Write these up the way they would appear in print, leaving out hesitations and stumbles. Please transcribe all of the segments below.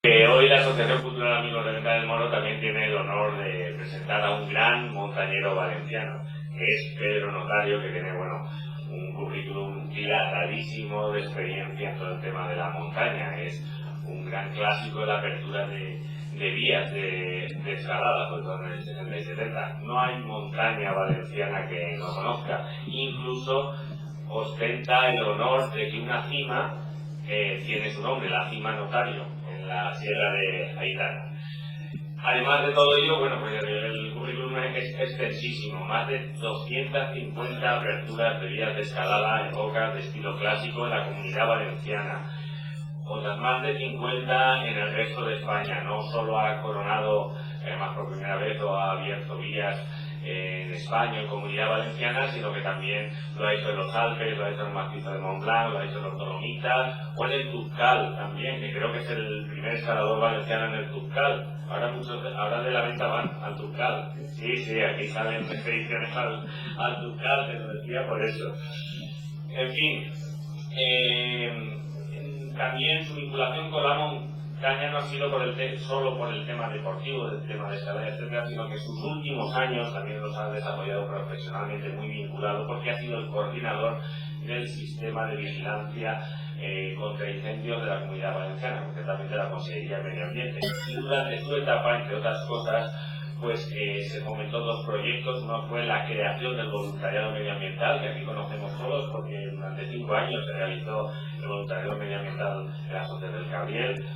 Hoy la Asociación Cultural Amigos de Venta del Moro también tiene el honor de presentar a un gran montañero valenciano, que es Pedro Notario, que tiene un currículum dilatadísimo de experiencia en todo el tema de la montaña. Es un gran clásico de la apertura de vías de escalada, sobre todo en el 60 y 70. No hay montaña valenciana que no conozca. Incluso ostenta el honor de que una cima tiene su nombre, la cima Notario, en la Sierra de Aitana. Además de todo ello, pues el currículum es extensísimo, más de 250 aperturas de vías de escalada en rocas de estilo clásico en la Comunidad Valenciana, otras más de 50 en el resto de España. No solo ha coronado, además por primera vez, o ha abierto vías en España, en Comunidad Valenciana, sino que también lo ha hecho en los Alpes, lo ha hecho en el macizo de Mont Blanc, lo ha hecho en los Dolomitas, o en el Turcal también, que creo que es el primer escalador valenciano en el Turcal. Ahora de la venta van al Turcal. Sí, aquí salen expediciones al Turcal, te lo decía por eso. En fin, también su vinculación con la montaña no ha sido solo por el tema deportivo, del tema de escalada, etcétera, sino que sus últimos años también los ha desarrollado profesionalmente, muy vinculado, porque ha sido el coordinador del sistema de vigilancia contra incendios de la Comunidad Valenciana, concretamente la Consejería de Medio Ambiente. Y durante su etapa, entre otras cosas, se fomentó dos proyectos. Uno fue la creación del voluntariado medioambiental, que aquí conocemos todos, porque durante 5 años se realizó el voluntariado medioambiental en las Montes del Cabriel,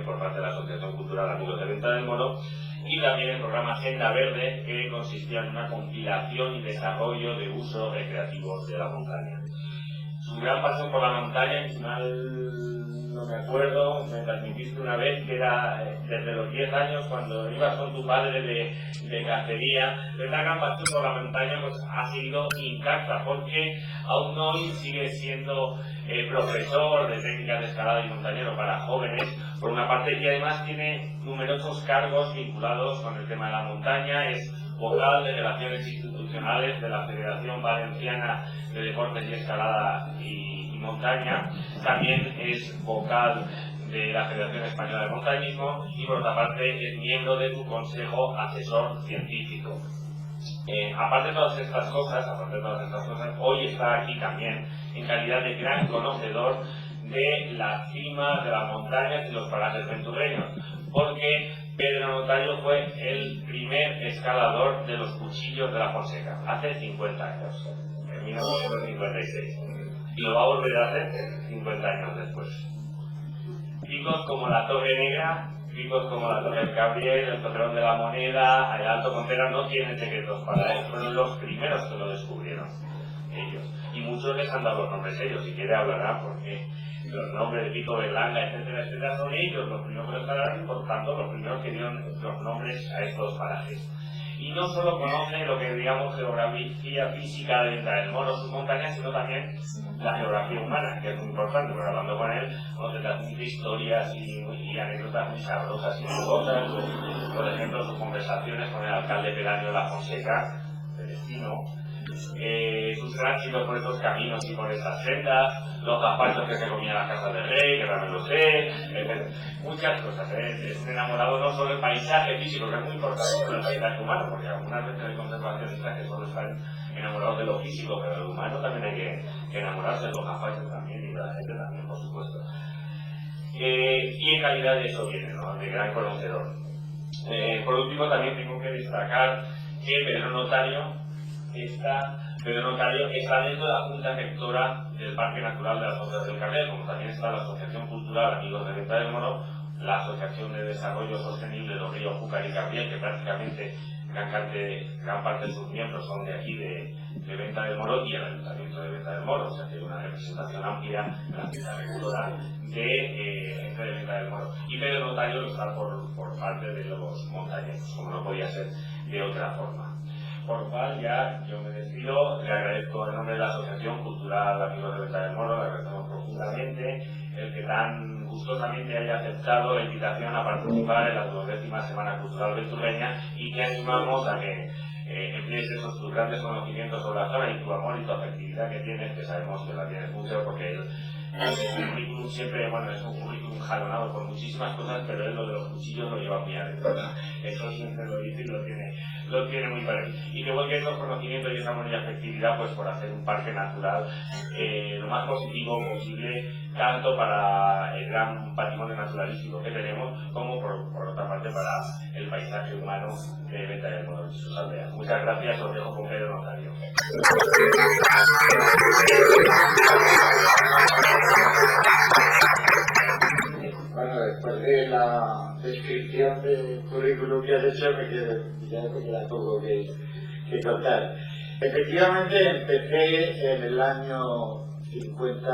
por parte de la Asociación Cultural Amigos de Venta del Moro, y también el programa Agenda Verde, que consistía en una compilación y desarrollo de usos recreativos de la montaña. Su gran pasión por la montaña, y no me acuerdo, me transmitiste una vez que era desde los 10 años, cuando ibas con tu padre de cacería. Esta gran pasión por la montaña pues ha sido intacta, porque aún hoy sigue siendo profesor de técnicas de escalada y montañero para jóvenes, por una parte, y además tiene numerosos cargos vinculados con el tema de la montaña. Es vocal de Relaciones Institucionales de la Federación Valenciana de Deportes y Escalada y Montaña. También es vocal de la Federación Española de Montañismo y, por otra parte, es miembro de su Consejo Asesor Científico. Aparte de todas estas cosas, hoy está aquí también en calidad de gran conocedor de las cimas de las montañas y los parajes venturreños, porque Pedro Notario fue el primer escalador de los Cuchillos de la Fonseca, hace 50 años, en 1956. Y lo va a volver a hacer 50 años después. Picos como la Torre Negra, picos como la Torre del Cabriel, el Torreón de la Moneda, el Alto Contreras no tienen secretos para él. Fueron los primeros que lo descubrieron, ellos. Y muchos les han dado los nombres ellos, si quiere hablará, porque los nombres de Pico Berlanga, etcétera, son ellos los primeros que lo escalaron, y por tanto los primeros que dieron los nombres a estos parajes. Y no solo conoce lo que digamos geografía física de Venta del Moro, sus montañas, sino también la geografía humana, que es muy importante, porque hablando con él conoce muchas historias y anécdotas muy sabrosas y jugosas. Por ejemplo, sus conversaciones con el alcalde pedáneo de la Fonseca, de destino, sus tránsitos por estos caminos y por estas sendas, los gazpachos que se comían en la casa del rey, que también lo sé, muchas cosas. Es un enamorado no solo del paisaje físico, que es muy importante, sino del paisaje humano, porque algunas veces hay conservacionistas que solo están enamorados de lo físico, pero del humano también hay que enamorarse, de los gazpachos también, y de la gente también, por supuesto. Y en calidad de eso viene, ¿no?, de gran conocedor. Por último, también tengo que destacar que Pedro Notario está dentro de la Junta Rectora del Parque Natural de las Montes del Cabriel, como también está la Asociación Cultural Amigos de Venta del Moro, la Asociación de Desarrollo Sostenible de los Ríos Júcar y Cabriel, que prácticamente gran parte de sus miembros son de aquí, de Venta del Moro, y el Ayuntamiento de Venta del Moro, o sea que hay una representación amplia en la Junta Rectora de gente de Venta del Moro. Y Pedro Notario está por parte de los montañeros, como no podía ser de otra forma. Por lo cual ya yo me despido, le agradezco en nombre de la Asociación Cultural Amigos de Venta del Moro, le agradecemos profundamente el que tan gustosamente haya aceptado la invitación a participar en la 12ª Semana Cultural Venturreña, y que animamos a que emplees esos tus grandes conocimientos sobre la zona y tu amor y tu afectividad que tienes, que sabemos que la tienes mucho, porque él El currículum siempre, bueno, es un currículum jalonado por muchísimas cosas, pero él lo de los cuchillos lo lleva muy adentro. Eso siempre lo dice y lo tiene muy para él. Y que vuelque esos conocimientos y esa bonita afectividad, pues por hacer un parque natural lo más positivo posible, tanto para el gran patrimonio naturalístico que tenemos, como por otra parte para el paisaje humano de Venta del Moro y sus aldeas. Muchas gracias, os dejo con Pedro Notario. Bueno, después de la descripción del currículum que has hecho, ya me queda poco que contar. Efectivamente, empecé en el año 50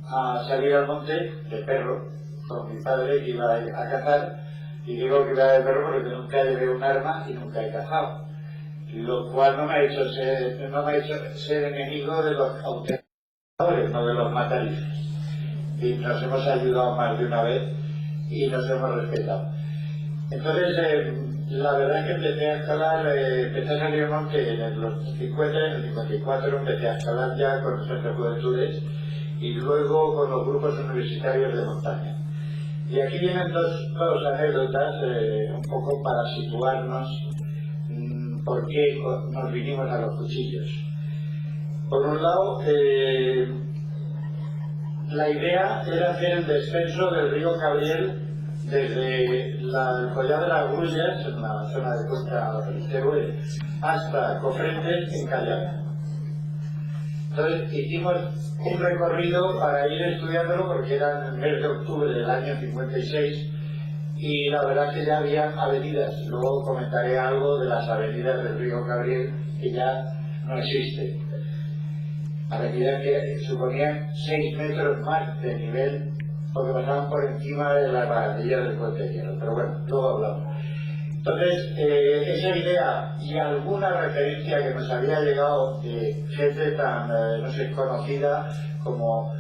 a salir al monte de perro con mi padre, que iba a cazar, y digo que iba de perro porque nunca llevé un arma y nunca he cazado, lo cual no me ha hecho ser enemigo de los auténticos, no de los matarices. Y nos hemos ayudado más de una vez y nos hemos respetado. Entonces, la verdad es que empecé a escalar, empecé a salir al monte en los 50, en el 54 empecé a escalar ya con los centros de juventudes y luego con los grupos universitarios de montaña. Y aquí vienen dos anécdotas, un poco para situarnos por qué nos vinimos a los cuchillos. Por un lado, la idea era hacer el descenso del río Cabriel desde el Collar de las Grullas, en la zona de Cuenca del Teruel, hasta Cofrentes en kayak. Entonces hicimos un recorrido para ir estudiándolo porque era en el mes de octubre del año 56 y la verdad que ya había avenidas. Luego comentaré algo de las avenidas del río Cabriel que ya no existen. Avenidas que suponían 6 metros más de nivel porque pasaban por encima de las barandillas del puente de hierro. Pero bueno, luego hablamos. Entonces, esa idea y alguna referencia que nos había llegado de gente tan, no sé, conocida como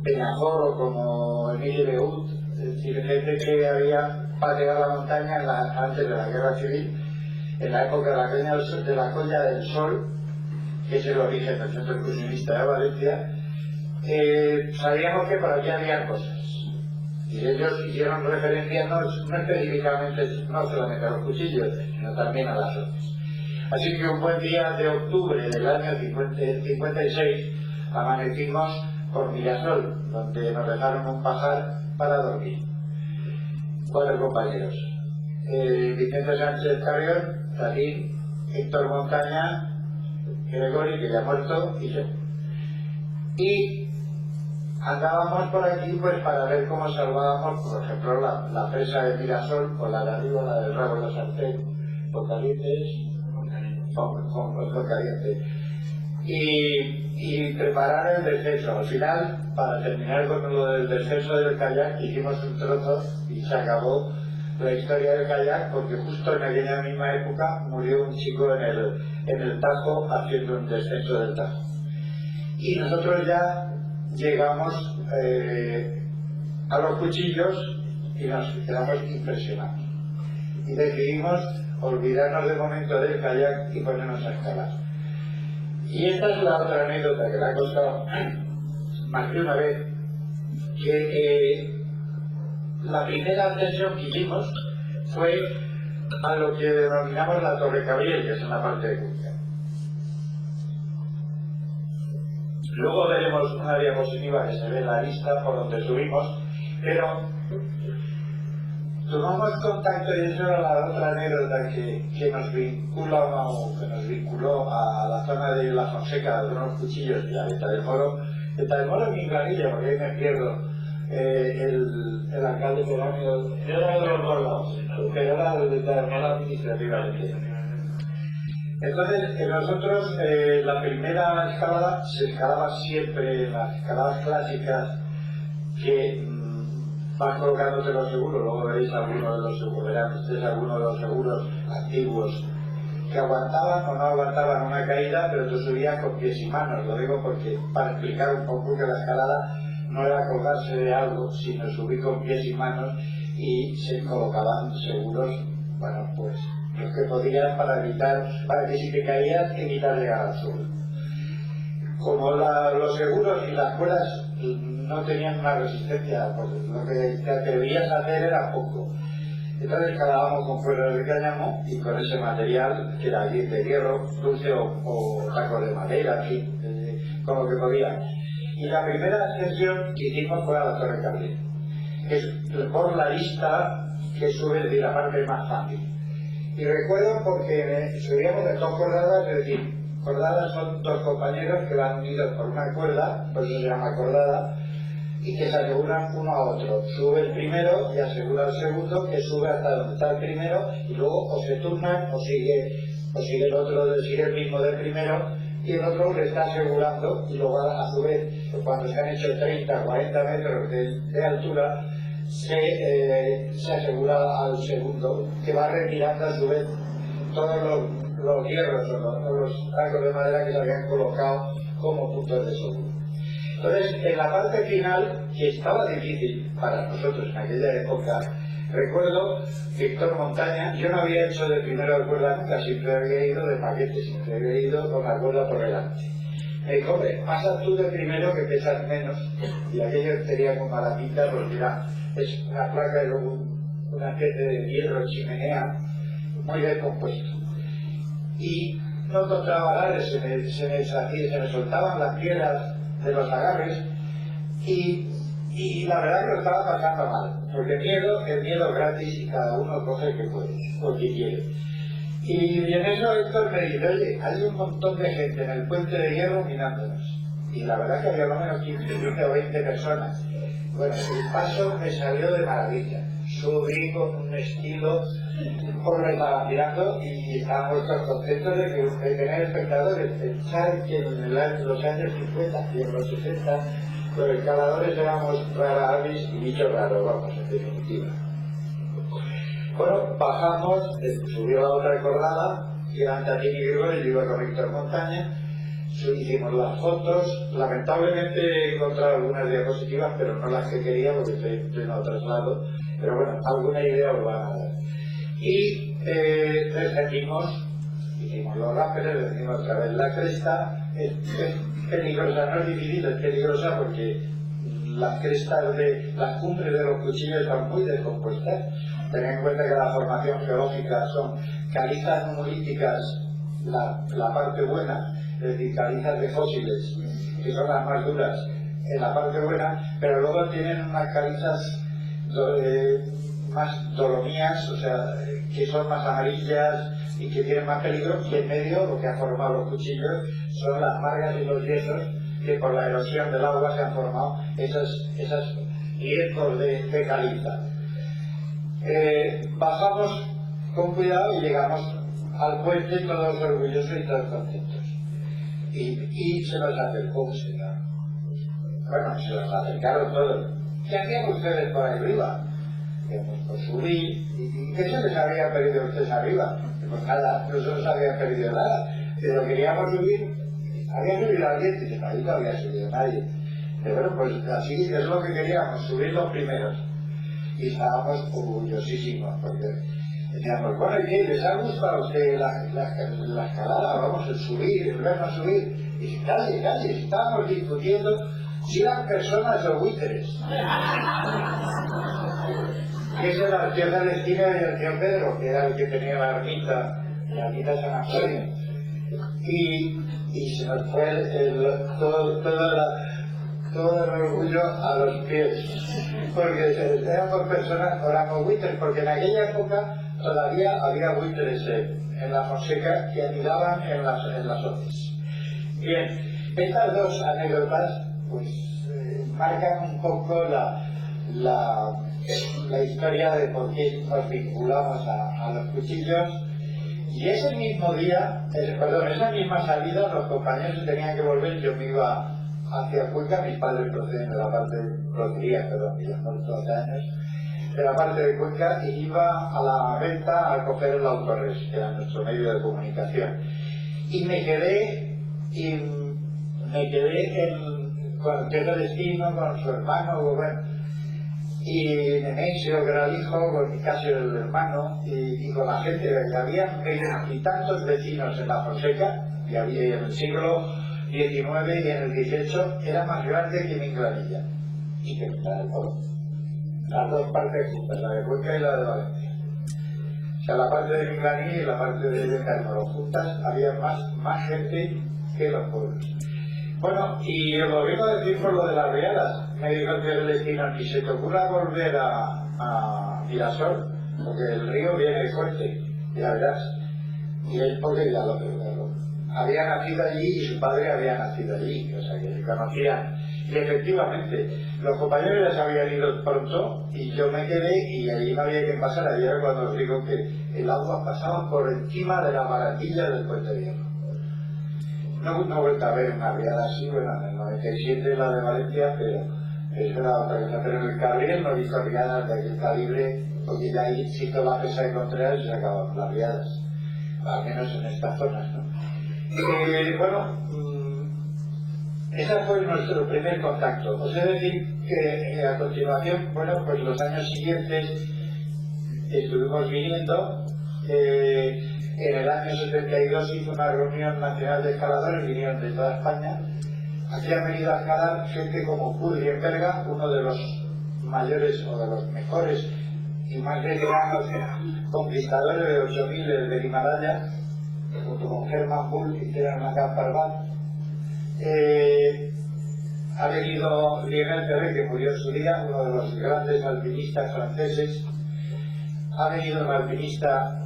Peñafort o como Emile Beut, es decir, gente que había pateado la montaña antes de la Guerra Civil, en la época de la Colla del Sol, que es el origen del Centro Excursionista de Valencia, sabíamos que por aquí había cosas. Y ellos hicieron referencia no específicamente, no solamente a los cuchillos, sino también a las otras. Así que un buen día de octubre del año 56 amanecimos por Mirasol, donde nos dejaron un pajar para dormir. 4 compañeros. Vicente Sánchez Carrión, Tatín, Héctor Montaña, Gregory, que ya ha muerto, y yo. Y andábamos por aquí pues para ver cómo salvábamos, por ejemplo, la presa de Mirasol o la de arriba, la del Rabo de la Sartén, con calientes, y preparar el descenso. Al final, para terminar con lo del descenso del kayak, hicimos un trozo y se acabó la historia del kayak porque justo en aquella misma época murió un chico en el Tajo haciendo un descenso del Tajo. Y nosotros ya llegamos a los cuchillos y nos quedamos impresionados. Y decidimos olvidarnos de momento del kayak y ponernos a escalar. Y esta es la otra anécdota que la he contado más de una vez, que la primera ascensión que hicimos fue a lo que denominamos la Torre Cabriel, que es en la parte de Cuenca. Luego veremos una diapositiva que se ve en la lista por donde subimos, pero tomamos contacto, y eso era la otra anécdota que nos vinculó a la zona de La Fonseca, de unos cuchillos de la Venta del Moro. Venta del Moro es mi granilla, porque ahí me pierdo. El alcalde pedáneo era de los dos lados, pero era de Venta del Moro administrativamente. Entonces, nosotros la primera escalada se escalaba siempre en las escaladas clásicas que van colocándote los seguros. Luego veréis algunos de los seguros, verán ustedes algunos de los seguros antiguos que aguantaban o no aguantaban una caída, pero tú subías con pies y manos. Lo digo porque para explicar un poco que la escalada no era colgarse de algo, sino subir con pies y manos y se colocaban seguros, bueno, pues los que podían para evitar, para que si te caías, evitar llegar al suelo. como los seguros y las cuerdas no tenían una resistencia, pues lo que te atrevías a hacer era poco. Entonces calábamos con cuerdas de cáñamo y con ese material, que era de hierro, dulce o tacos de madera, en fin, con lo que podía. Y la primera ascensión que hicimos fue a la Torre Cabrera, que es por la lista que sube de la parte más fácil. Y recuerdo porque subíamos de dos cordadas, es decir, cordadas son dos compañeros que van unidos por una cuerda, por eso se llama cordada, y que se aseguran uno a otro. Sube el primero y asegura el segundo, que sube hasta donde está el primero, y luego o se turnan o sigue el otro, sigue el mismo del primero, y el otro le está asegurando, y luego a su vez, cuando se han hecho 30 40 metros de altura, se asegura al segundo, que va retirando a su vez todos los hierros o los tacos de madera que se habían colocado como puntos de seguro. Entonces, en la parte final, que estaba difícil para nosotros en aquella época, recuerdo Víctor Montaña, yo no había hecho de primero de cuerda nunca, siempre había ido de paquete, siempre había ido con la cuerda por delante. Me dijo, hombre, pasa tú de primero que pesas menos, y aquello tenía como mala pinta, porque era, es una placa de una especie de hierro chimenea muy descompuesto. Y no encontraba agarres, se me soltaban las piedras de los agarres, y la verdad que lo estaba pasando mal, porque el miedo es gratis y cada uno coge el que puede, o que quiere. Y en eso Héctor me dice, oye, hay un montón de gente en el puente de hierro mirándonos. Y la verdad que había lo menos 15 o 20 personas. Bueno, el paso me salió de maravilla. Subí con un estilo, por lo estaban mirando y estábamos todos contentos de tener espectadores. Pensar que en los años 50 y en los 60 los escaladores éramos rara avis y bichos raros, vamos, en definitiva. Bueno, bajamos, subió la otra cordada, que eran Tatín y Grigori, yo iba con Víctor Montaña, hicimos las fotos, lamentablemente he encontrado algunas diapositivas, pero no las que quería porque estoy en pleno traslado, pero bueno, alguna idea os van a dar. Y descendimos, hicimos los rápeles, descendimos otra vez la cresta, es peligrosa, no es difícil, es peligrosa porque las crestas de las cumbres de los cuchillos están muy descompuestas. Ten en cuenta que la formación geológica son calizas numulíticas, la parte buena, es decir, calizas de fósiles, que son las más duras en la parte buena, pero luego tienen unas calizas más dolomías, o sea, que son más amarillas y que tienen más peligro, y en medio lo que ha formado los cuchillos son las margas y los yesos, que por la erosión del agua se han formado esos lienzos de caliza. Bajamos con cuidado y llegamos al puente todos orgullosos y todos contentos. Y se nos acercó un señor. Bueno, se nos acercaron todos. ¿Qué hacían ustedes por ahí arriba? Digamos, pues subí. ¿Y qué se les había perdido a ustedes arriba? Pues nada, no se nos había perdido nada. Pero queríamos subir. Había subido alguien, y dice, ahí no había subido nadie. Pero bueno, pues así es lo que queríamos, subir los primeros. Y estábamos orgullosísimos, porque decíamos, bueno, ¿y qué? ¿Les ha gustado a usted la escalada? Vamos a subir, el vernos subir. Y dice, calle, estábamos discutiendo si eran personas o buitres. Que es el arqueo Celestino y el tío Pedro, que era el que tenía la ermita San Antonio. Y se nos fue todo el orgullo a los pies, porque éramos personas, éramos buitres, porque en aquella época todavía había buitres en la Fonseca que anidaban en las hoces. Bien, estas dos anécdotas pues marcan un poco la historia de por qué nos vinculamos a los cuchillos. Y ese mismo día, esa misma salida, los compañeros se tenían que volver, yo me iba hacia Cuenca, mis padres proceden de la parte de Lotería, perdón, y los 12 años, de la parte de Cuenca, y iba a la venta a coger el Autores, que era nuestro medio de comunicación. Y me quedé con Pedro Destino, con su hermano, bueno, y Nemesio, que era el hijo, con Nicasio, el hermano, y con la gente, que había veintitantos vecinos en la Fonseca, y había en el siglo XIX y en el XVIII era más grande que Minglanilla y que Venta del Moro. Las dos partes juntas, la de Cuenca y la de Valencia. O sea, la parte de Minglanilla y la parte de Venta del Moro juntas, había más gente que los pueblos. Bueno, y os lo vengo a decir por lo de las riadas. Me dijo el vecino, ni se te ocurra volver a Mirasol, porque el río viene fuerte, ya verás. Y él, porque ya lo había nacido allí y su padre había nacido allí, o sea que se conocían. Y efectivamente, los compañeros ya se habían ido pronto y yo me quedé y allí no había que pasar. Allí era cuando os digo que el agua pasaba por encima de la barandilla del Puente Viejo. No he vuelto a ver una riada así, bueno, en el 97 la de Valencia, pero es una otra cosa. Pero en el Cabriel no he visto riadas de aquel calibre, porque ya ahí sitio la pesa de Contreras y se acaban las riadas, al menos en estas zonas, ¿no? Bueno, ese fue nuestro primer contacto. Os he de decir que a continuación, bueno, pues los años siguientes estuvimos viniendo. En el año 72 se hizo una reunión nacional de escaladores, vinieron de toda España. Aquí han venido a escalar gente como Kudrienberga, uno de los mayores o de los mejores y más veteranos conquistadores de 8000 del Himalaya, junto con Hermann Bull, que hicieron una Camp-Parbat. Ha venido Lionel Ferré, que murió en su día, uno de los grandes alpinistas franceses. Ha venido un alpinista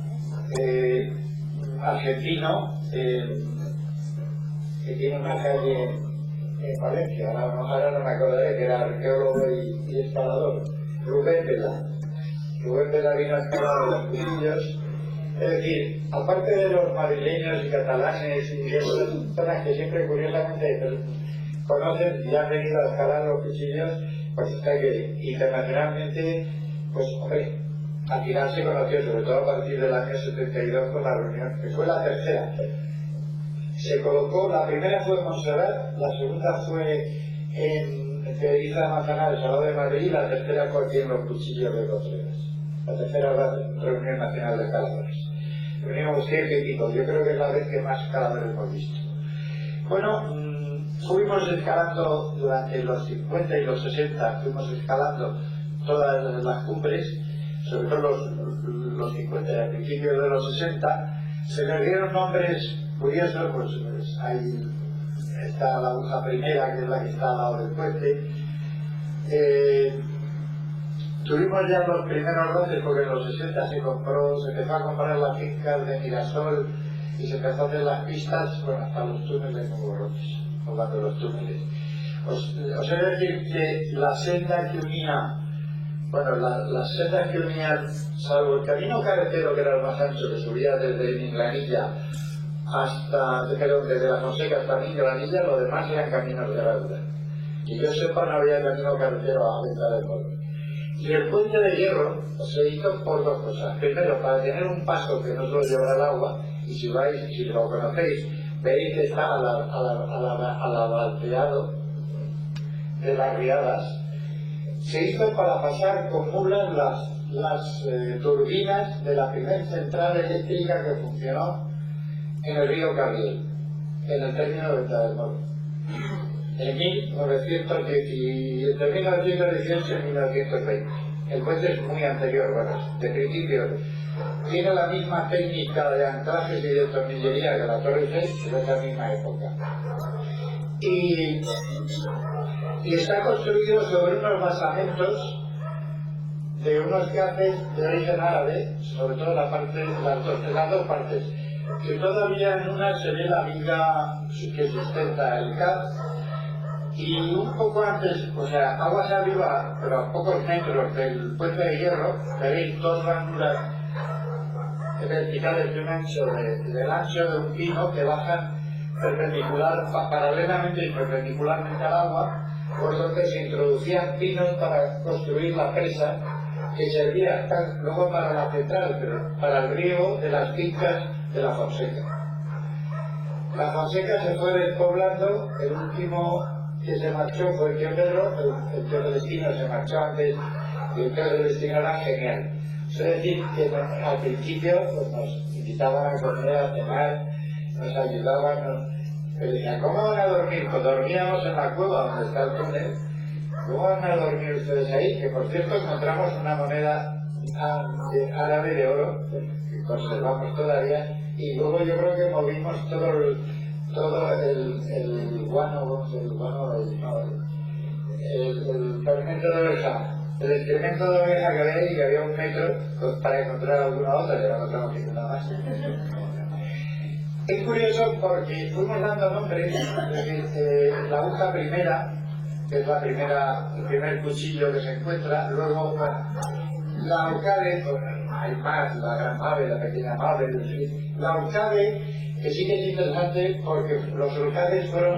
argentino que tiene una calle en Valencia, ahora no me acordaré, que era arqueólogo y escalador, Rubén Vela. Rubén Vela vino a escalar los Cuchillos. Es decir, aparte de los madrileños y catalanes y esas personas que siempre curiosamente conocen y han venido a escalar los Cuchillos, pues está que internacionalmente, pues hombre, al final se conoció, sobre todo a partir del año 72 con la reunión, que fue la tercera. Se colocó, la primera fue en Montserrat, la segunda fue en Federica de Manzanares, el Salón de Madrid, y la tercera fue aquí en los Cuchillos de Contreras. La tercera reunión nacional de escaladores. Reunimos 100 y pico, yo creo que es la vez que más escaladores hemos visto. Bueno, fuimos escalando durante los 50 y los 60, fuimos escalando todas las cumbres, sobre todo los 50 y al principio de los 60, se les dieron nombres curiosos, pues ahí está la Aguja Primera, que es la que está al lado del puente. Tuvimos ya los primeros lotes, porque en los 60 se empezó a comprar las fincas de Mirasol y se empezó a hacer las pistas, bueno, hasta los túneles muy borrones, hablando de los túneles. Os he de decir que la senda que unía, bueno, las sendas que unían, salvo el camino carretero, que era el más ancho, que subía desde Minglanilla hasta, desde la Fonseca hasta Minglanilla, lo demás eran caminos de herradura. Y yo sepa, no había camino carretero a Venta del Moro. Y el puente de hierro se hizo por dos cosas. Primero, para tener un paso que no solo llevara el agua, y si lo conocéis, veis que está al abaldeado de las riadas. Se hizo para pasar con mulas las turbinas de la primera central eléctrica que funcionó en el río Cabriel, en el término de Venta del Moro, en 1910 y entre 1918 y 1920. El puente es muy anterior, bueno, de principio. Tiene la misma técnica de anclajes y de tornillería que la Torre Eiffel, pero es la misma época. Y está construido sobre unos basamentos de unos cafés de origen árabe, sobre todo las dos partes, que todavía en una se ve la viga que sustenta el CAF, y un poco antes, o sea, aguas arriba, pero a pocos metros del puente de hierro, veréis dos ranuras verticales de un ancho del ancho de un pino que bajan paralelamente y perpendicularmente al agua, por donde se introducían pinos para construir la presa que servía luego para la central, pero para el riego de las fincas de la Fonseca. La Fonseca se fue despoblando, el último que se marchó fue el tío Pedro, el tío Celestino se marchó antes y el tío Celestino era genial. Es decir, que al principio pues, nos invitaban a comer, a cenar, nos ayudaban, Pero decían, ¿cómo van a dormir? Pues dormíamos en la cueva donde está el túnel. ¿Cómo van a dormir ustedes ahí? Que por cierto encontramos una moneda árabe de oro, que conservamos todavía, y luego yo creo que movimos todo el guano, el pavimento de oveja, el excremento de oveja que había ahí, que había 1 metro, pues, para encontrar alguna otra, que no encontramos ninguna más. Es curioso porque fuimos dando nombres, la aguja primera, que es el primer cuchillo que se encuentra, luego la Aucade, hay más, la gran Mave, la pequeña Mave, la Aucade, que sí que es interesante porque los Aucades fueron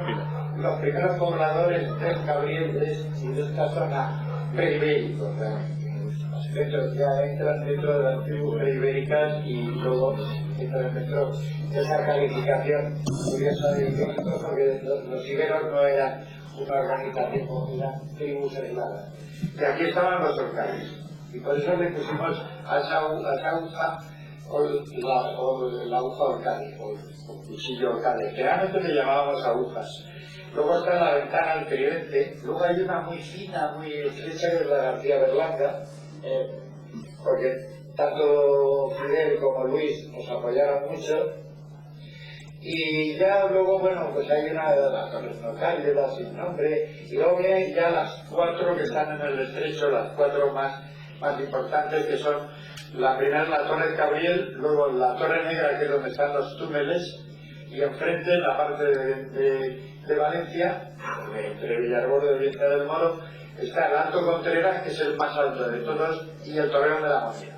los primeros pobladores del Cabriel y de esta zona preibéricos, ya entran dentro de las tribus preibéricas y luego entran dentro de esa calificación curiosa de ibéricos, porque los iberos no eran una organización, eran tribus aisladas. Y aquí estaban los Aucades. Y por eso le pusimos a esa aguja la aguja Aucade, o el cuchillo Aucade. Generalmente le llamábamos agujas. Luego está la ventana al tridente. Luego hay una muy fina, muy estrecha, que es la García Berlanga, porque tanto Fidel como Luis nos apoyaron mucho. Y ya luego, bueno, pues hay una de las torres Nocálidas sin nombre, y luego vienen ya las 4 que están en el estrecho, las 4 más importantes, que son la primera, la Torre Cabriel, luego la Torre Negra, que es donde están los túneles, y enfrente, en la parte de Valencia, entre Villarbordo y Vista del Moro, está el Alto Contreras, que es el más alto de todos, y el Torreón de la Moneda.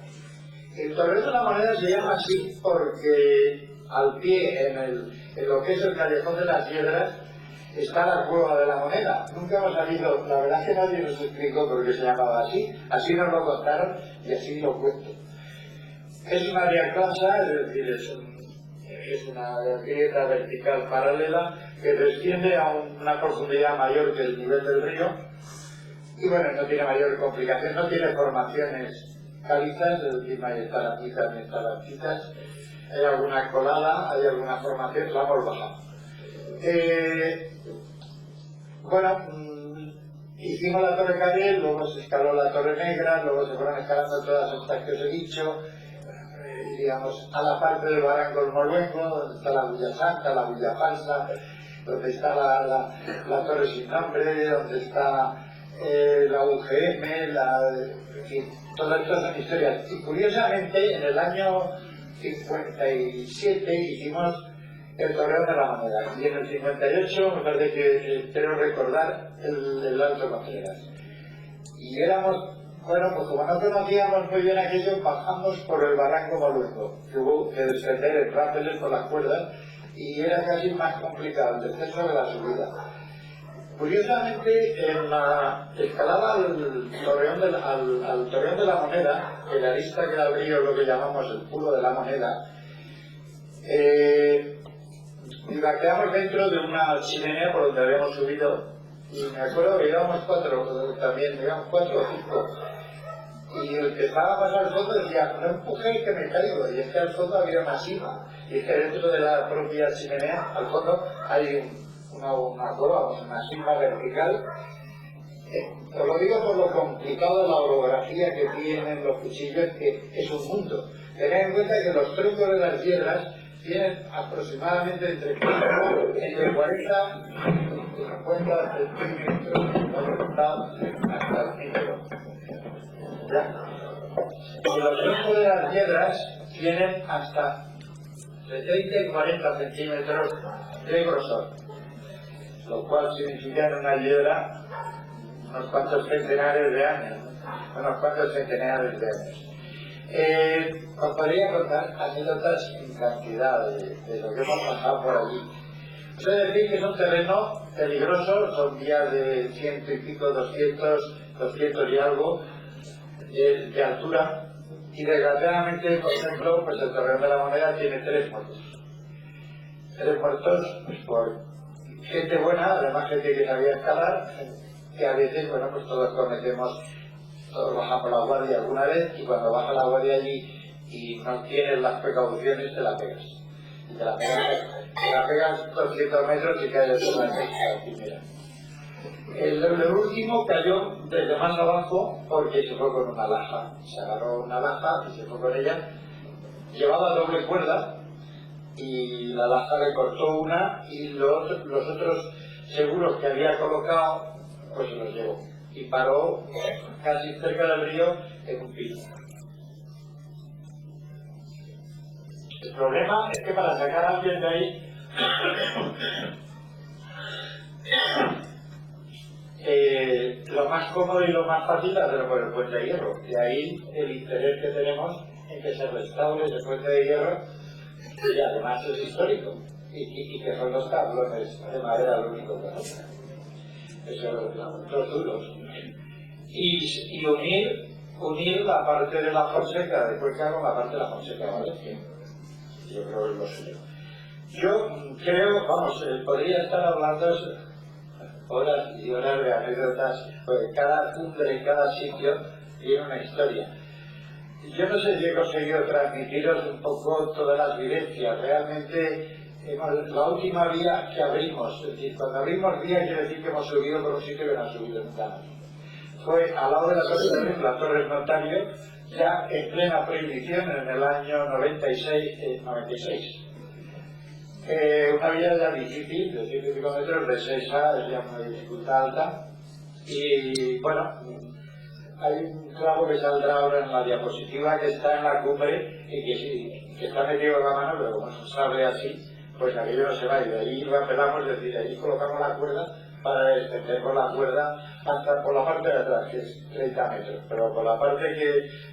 El Torreón de la Moneda se llama así porque al pie, en lo que es el Callejón de las Hiedras, está la Cueva de la Moneda. Nunca hemos sabido, la verdad es que nadie nos explicó por qué se llamaba así nos lo contaron y así lo cuento. Es una diaclasa, es decir, es una grieta vertical paralela que desciende a una profundidad mayor que el nivel del río y bueno, no tiene mayor complicación, no tiene formaciones calizas, es decir, no hay estalactitas ni estalactitas, hay alguna colada, hay alguna formación, la hemos bajado. Bueno, hicimos la Torre Cabriel, luego se escaló la Torre Negra, luego se fueron escalando todas estas que os he dicho, digamos, a la parte del Barranco del Moluengo, donde está la Villa Santa, la Villa Falsa, donde está la Torre Sin Nombre, donde está la UGM, en fin, todas estas son historias. Y curiosamente, en el año 57 hicimos el Torreón de la Moneda, y en el 58 me parece que quiero recordar el Alto Contreras. Y éramos, bueno, pues como no conocíamos muy bien aquello, bajamos por el Barranco Moluengo, que hubo que descender en rápeles por las cuerdas, y era casi más complicado el descenso que la subida. Curiosamente, en la escalada al Torreón de la Moneda, en la lista que abrió lo que llamamos el Pulo de la Moneda, quedamos dentro de una chimenea por donde habíamos subido, y me acuerdo que íbamos 4 también, digamos 4 o 5, y el que estaba más al fondo decía, no empujéis que me caigo, y es que al fondo había una sima, y es que dentro de la propia chimenea, al fondo, hay una cueva, una sima vertical. Os lo digo por lo complicado de la orografía que tienen los cuchillos, que es un mundo. Tened en cuenta que los troncos de las piedras tienen aproximadamente entre 40 y 50 centímetros hasta el metro. Y los troncos de las piedras tienen hasta de 30 y 40 centímetros de grosor, lo cual significa en una hiedra unos cuantos centenares de años, os podría contar anécdotas en cantidad de lo que hemos pasado por allí. Es decir, que es un terreno peligroso, son vías de 100 y pico, 200 y algo de altura, y desgraciadamente, por ejemplo, pues el Torreón de la Moneda tiene 3 muertos. 3 muertos pues, por gente buena, además gente que sabía escalar, que a veces, bueno, pues todos bajamos la guardia alguna vez, y cuando baja la guardia allí y no tienes las precauciones, te la pegas. Y te la pegas la pegas 200 metros y caes en la primera. El último cayó desde más abajo porque se fue con una laja. Se agarró una laja y se fue con ella. Llevaba doble cuerda y la laja le cortó una y los otros seguros que había colocado pues se los llevó. Y paró casi cerca del río en un pino. El problema es que para sacar a alguien de ahí lo más cómodo y lo más fácil es hacerlo por el puente de hierro. De ahí el interés que tenemos en que se restaure ese puente de hierro, y además es histórico, y que son los tablones de madera lo único que hacen. Eso, los duros. Y unir la parte de la Fonseca de Cuenca con la parte de la Fonseca de Valencia. Yo creo que es lo suyo. Yo creo, vamos, podría estar hablando horas y horas de anécdotas, porque cada cumbre, cada sitio tiene una historia. Yo no sé si he conseguido transmitiros un poco todas las vivencias. Realmente, la última vía que abrimos, es decir, cuando abrimos vía quiere decir que hemos subido por un sitio que no ha subido nunca más. Fue al lado de la Torre Notario, ya en plena prohibición en el año 96. Una vía ya difícil, de 100 y pico metros, de 6A, es ya una dificultad alta. Y bueno, hay un clavo que saldrá ahora en la diapositiva que está en la cumbre y que sí, que está metido en la mano, pero como se sabe así, pues aquello no se va. Y de ahí lo apelamos, es decir, ahí colocamos la cuerda para extender con la cuerda hasta por la parte de atrás, que es 30 metros. Pero por la parte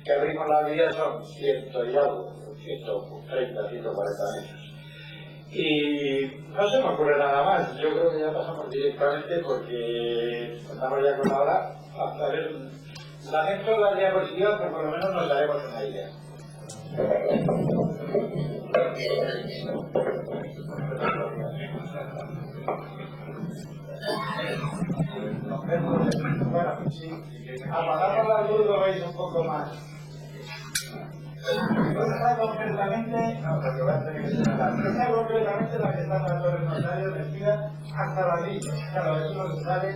que abrimos la vía son 100 y algo, 130, 140 metros. Y no se me ocurre nada más. Yo creo que ya pasamos directamente porque estamos ya con la hora. A ver, lamento la diapositiva, pero por lo menos nos daremos una idea. Bueno, sí, apagamos la luz, lo veis un poco más. Está completamente, no, porque va a tener que señalar. Está completamente la que está en la Torre Notario, metida hasta la orilla. Claro, eso no se sale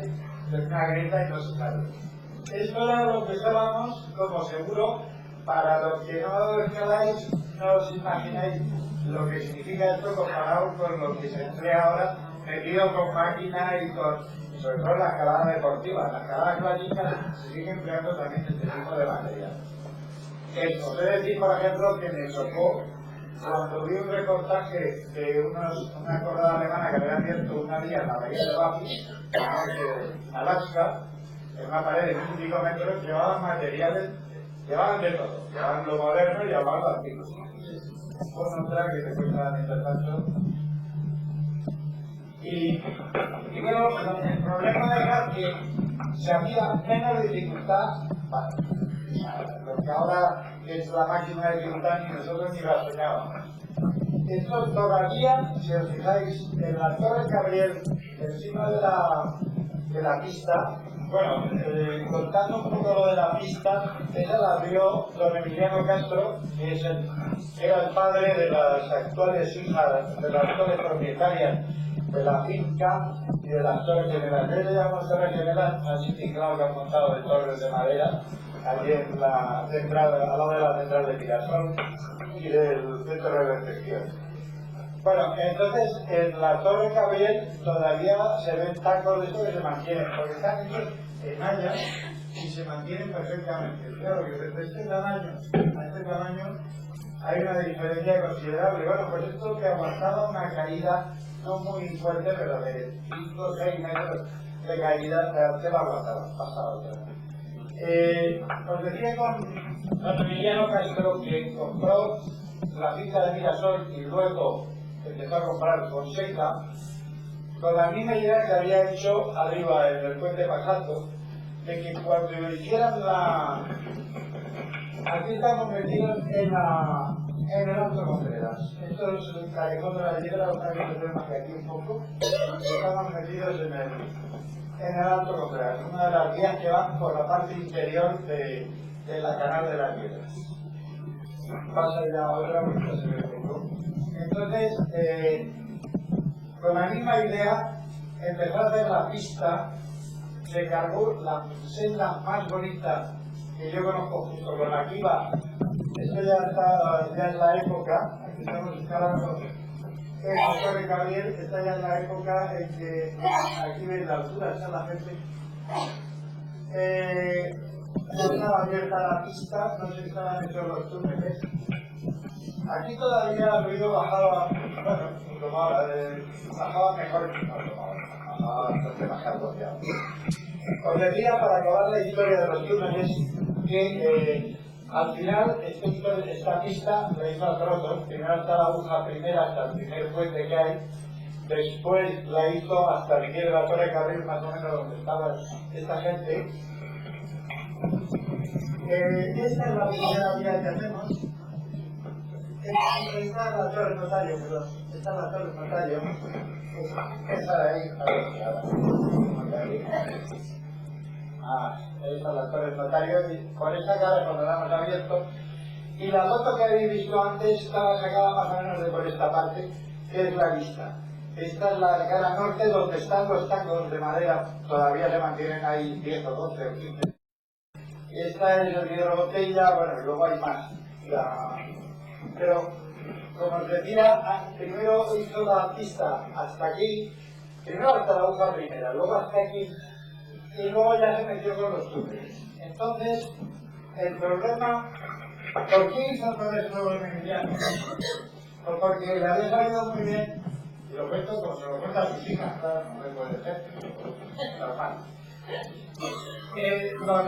de una grieta y no se sale. Esto era lo que estábamos, como seguro, para los que no escaláis, no os imagináis lo que significa esto comparado con lo que se emplea ahora, metido con máquina y con, sobre todo la escalada deportiva. La escalada clásica se sigue empleando también este tipo de material. Os he de decir, por ejemplo, que me chocó cuando vi un reportaje de una corredora alemana que había abierto una vía en la bahía de Baffin, en Alaska, en una pared de 25 metros, llevaban materiales, llevaban de todo, llevaban lo moderno y llevaban lo antiguo. Por otra que te cuesta mientras tanto. Y bueno, el problema era que se había menos dificultad, lo que ahora es la máxima dificultad ni nosotros ni la soñábamos. Esto todavía, si os fijáis, en la Torre Gabriel, encima de la pista, bueno, contando un poco lo de la pista, esa la abrió don Emiliano Castro, que era el padre de las actuales hijas, de las actuales propietarias de la finca y de las torres gemelas. Yo le llamo torres gemelas así tinglado que han montado de torres de madera, allí en la central, al lado de la central de Pirasol y del centro de recepción. Bueno, entonces en la Torre Gabriel todavía se ven tacos de esto que se mantienen, porque están hechos en años y se mantienen perfectamente. Claro que desde este tamaño a este tamaño hay una diferencia considerable. Bueno, pues esto que aguantaba una caída no muy fuerte, pero de 5 o 6 metros de caída, se la aguantaba, pasaba otra. Os decía con Emiliano Castro que compró la finca de Mirasol y luego empezó a comprar Fonseca con la misma idea que había hecho arriba en el puente Pajato, de que cuando hicieran la... Aquí estamos metidos en el Alto Contreras. Esto es el callejón de la Hiedra, lo que tenemos aquí un poco. Estamos metidos en el Alto Contreras, una de las vías que van por la parte interior de la Canal de las Hiedras. Pasa ya otra, porque se ve poco. Entonces, con la misma idea, empezó a hacer la pista, se cargó la senda más bonita que yo conozco junto con la Kiva. Esto ya es la época, aquí estamos escalando el Torre Gabriel, esta ya es la época en que aquí veis la altura, está la gente. No estaba abierta la pista, no se estaban hechos los túneles. Aquí todavía el ruido bajaba, bueno, bajaba mejor que bajaba demasiado ya. Os decía, para acabar la historia de los túneles, que al final esta pista la hizo a trozos. Primero hasta la aguja primera, hasta el primer puente que hay. Después la hizo hasta el pie de la Torre Gabriel, más o menos donde estaba esta gente. Esta es la primera vía que hacemos. Esta es la Torre Notario, perdón. Esta es la Torre Notario. Esa de ahí, esta es la Torre Notario, y con esa cara cuando la hemos abierto. Y la foto que habéis visto antes estaba sacada más o menos de por esta parte, que es la vista. Esta es la cara norte, donde están los tacos de madera, todavía se mantienen ahí 10 o 12 o 15. Esta es el vidrio botella, bueno, y luego hay más. Pero, como os decía, primero hizo la pista hasta aquí, primero hasta la aguja primera, luego hasta aquí, y luego ya se metió con los túneles. Entonces, el problema, ¿por qué hizo todo eso el Emiliano? Pues porque le había salido muy bien, y lo cuento como se lo cuenta a sus hijas, claro, no le puede ser, normal.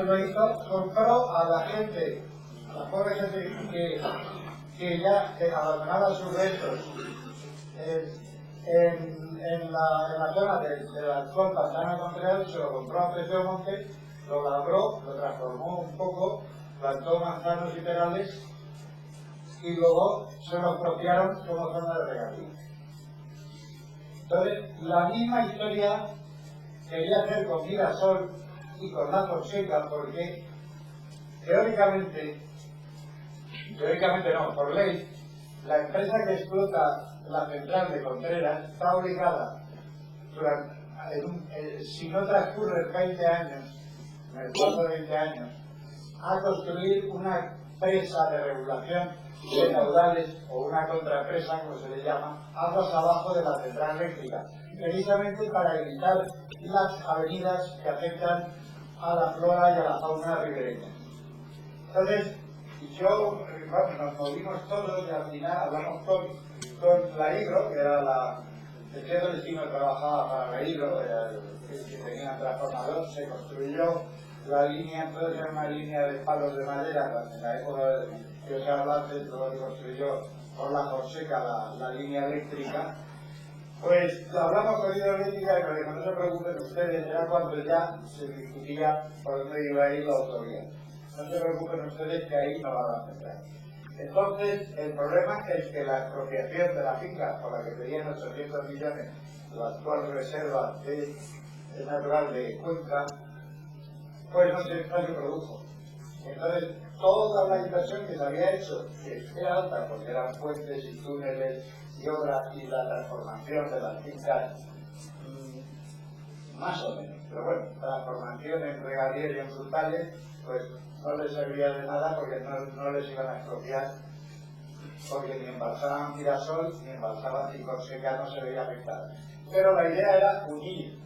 Lo hizo, compró a la gente, a la pobre gente que ya abandonaba sus restos en la zona de la actual Pantano Contreras, se lo compró a precio de monte, lo labró, lo transformó un poco, plantó manzanos y perales y luego se lo apropiaron como zona de regadío. Entonces, la misma historia quería hacer con Mirasol y con la Fonseca, porque teóricamente no, por ley, la empresa que explota la central de Contreras está obligada, si no transcurren 20 años, en el plazo de 20 años, a construir una presa de regulación de caudales o una contrapresa, como se le llama, aguas abajo de la central eléctrica, precisamente para evitar las avenidas que afectan a la flora y a la fauna ribereña. Entonces, nos movimos todos y al final hablamos con la Hidro, que era el centro de destino trabajaba para la Hidro, que tenía un transformador, se construyó la línea, entonces era una línea de palos de madera, en la época que os hablaba, luego se construyó por la Fonseca la línea eléctrica. Pues hablamos con Hidroeléctrica y nos dijo, no se preocupen ustedes, era cuando ya se discutía por dónde iba a ir la autovía. No se preocupen ustedes que ahí no la van a centrar. Entonces, el problema es que la expropiación de la finca, por la que pedían 800 millones, la actual reserva natural de Cuenca, pues no se produjo. Entonces, toda la inversión que se había hecho, que era alta, porque eran puentes y túneles y obras y la transformación de las fincas, más o menos, pero bueno, transformación en regadío y en frutales, pues no les servía de nada porque no les iban a expropiar, porque ni embalsaban Mirasol ni embalsaban Fonseca, no se veía afectada. Pero la idea era unir